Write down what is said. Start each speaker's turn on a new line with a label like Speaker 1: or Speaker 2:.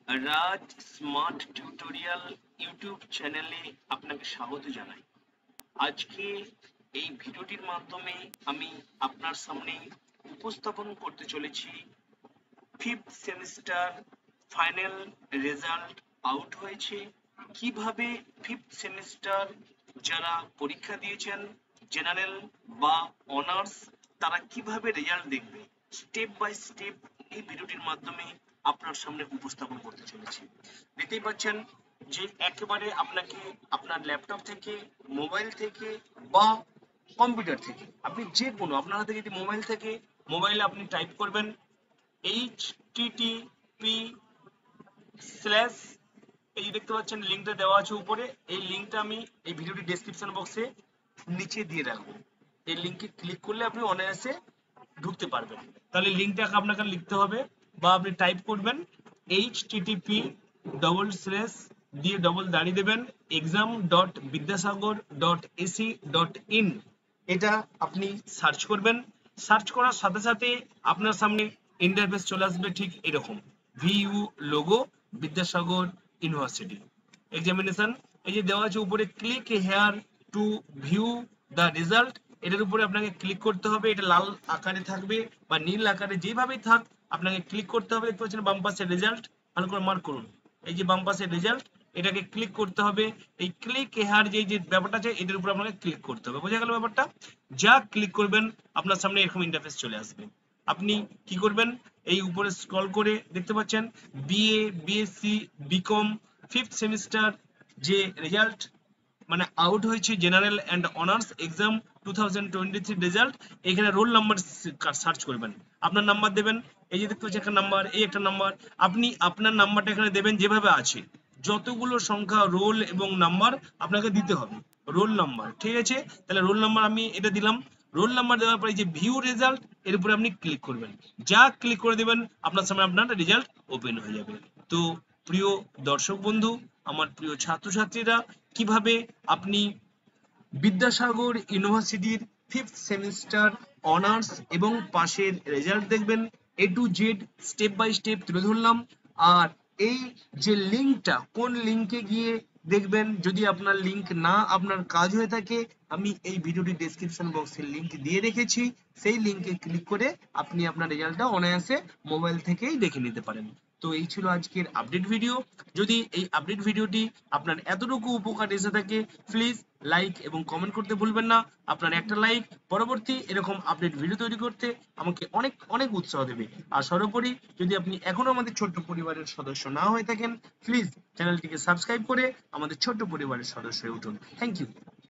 Speaker 1: রাজ smart tutorial YouTube চ্যানেলে আপনাকে স্বাগত জানাই। আজকে এই ভিডিওটির মাধ্যমে আমি আপনার সামনে উপস্থাপন করতে চলেছি fifth semester final result out হয়েছে। কিভাবে ফিফথ সেমিস্টার যারা পরীক্ষা দিয়েছেন জেনারেল বা অনার্স তারা কিভাবে রেজাল্ট দেখবে, স্টেপ বাই স্টেপ এই ভিডিওটির মাধ্যমে আপনার সামনে উপস্থাপন করতে চলেছি। দেখতেই পাচ্ছেন যে একেবারে আপনাকে আপনার ল্যাপটপ থেকে, মোবাইল থেকে বা কম্পিউটার থেকে, আপনি যে কোনো আপনার হাতে যদি মোবাইল থেকে, মোবাইলে আপনি টাইপ করবেন http/, এই দেখতে পাচ্ছেন লিঙ্কটা দেওয়া আছে উপরে। এই লিঙ্কটা আমি এই ভিডিওটি ডেসক্রিপশন বক্সে নিচে দিয়ে রাখবো। এই লিঙ্কে ক্লিক করলে আপনি অনায়াসে ঢুকতে পারবেন। তাহলে লিঙ্কটাকে আপনাকে লিখতে হবে বা আপনি টাইপ করবেন http:// দিয়ে ডবল দাঁড়িয়ে দেবেন exam.vidyasagar.ac.in, এটা আপনি সার্চ করবেন। সার্চ করার সাথে সাথে আপনার সামনে ইন্টারফেস চলে আসবে ঠিক এরকম, ভিইউ লোগো, বিদ্যাসাগর ইউনিভার্সিটি এক্সামিনেশন, এই যে দেওয়া আছে উপরে click here two view the result, এটার উপরে আপনাকে ক্লিক করতে হবে। এটা লাল আকারে থাকবে বা নীল আকারে, যেভাবেই থাক আপনাকে ক্লিক করতে হবে। দেখতে পাচ্ছেন বাম পাশে রেজাল্ট, ভালো করে মার্ক করুন, এই যে বাম পাশে রেজাল্ট, এটাকে ক্লিক করতে হবে। এই ক্লিক হেয়ার যে ব্যাপারটা আছে এটার উপর আপনাকে ক্লিক করতে হবে। বোঝা গেল ব্যাপারটা? যা ক্লিক করবেন আপনার সামনে এরকম ইন্টারফেস চলে আসবে। আপনি কি করবেন, এই উপরে স্ক্রল করে দেখতে পাচ্ছেন BA, BSc, BCom fifth semester যে রেজাল্ট মানে আউট হয়েছে general and honours exam 2023 result, এখানে রোল নাম্বার সার্চ করবেন, আপনার নাম্বার দেবেন। এই যে দেখতে পাচ্ছেন একটা নাম্বার, এই একটা নাম্বার, আপনি আপনার নাম্বারটা এখানে দেবেন যেভাবে আছে, যতগুলো সংখ্যা রোল এবং নাম্বার আপনাকে দিতে হবে, রোল নাম্বার, ঠিক আছে? তাহলে রোল নাম্বার আমি এটা দিলাম। রোল নাম্বার দেওয়ার পরে যে ভিউ রেজাল্ট, এর উপরে আপনি ক্লিক করবেন। যা ক্লিক করে দেবেন আপনার সামনে আপনার রেজাল্ট ওপেন হয়ে যাবে। তো প্রিয় দর্শক বন্ধু, আমার প্রিয় ছাত্রছাত্রীরা, কিভাবে আপনি বিদ্যাসাগর ইউনিভার্সিটির ফিফথ সেমিস্টার অনার্স এবং পাশের রেজাল্ট দেখবেন, A to Z step by step তুলে ধরলাম। আর এই যে লিঙ্কটা, কোন লিঙ্কে গিয়ে দেখবেন, যদি আপনার লিঙ্ক না আপনার কাজ হয়ে থাকে, আমি এই ভিডিওটি ডেসক্রিপশন বক্সে লিঙ্ক দিয়ে রেখেছি, সেই লিঙ্কে ক্লিক করে আপনি আপনার রেজাল্টটা অনায়াসে মোবাইল থেকেই দেখে নিতে পারেন। তো এই ছিল আজকের আপডেট ভিডিও। যদি এই আপডেট ভিডিওটি আপনার এতটুকু উপকার এসে থাকে, প্লিজ লাইক এবং কমেন্ট করতে ভুলবেন না। আপনার একটা লাইক পরবর্তী এরকম আপডেট ভিডিও তৈরি করতে আমাকে অনেক অনেক উৎসাহ দেবে। আর সর্বোপরি যদি আপনি এখনো আমাদের ছোট্ট পরিবারের সদস্য না হয়ে থাকেন, প্লিজ চ্যানেলটিকে সাবস্ক্রাইব করে আমাদের ছোট্ট পরিবারের সদস্য হয়ে উঠুন। Thank you.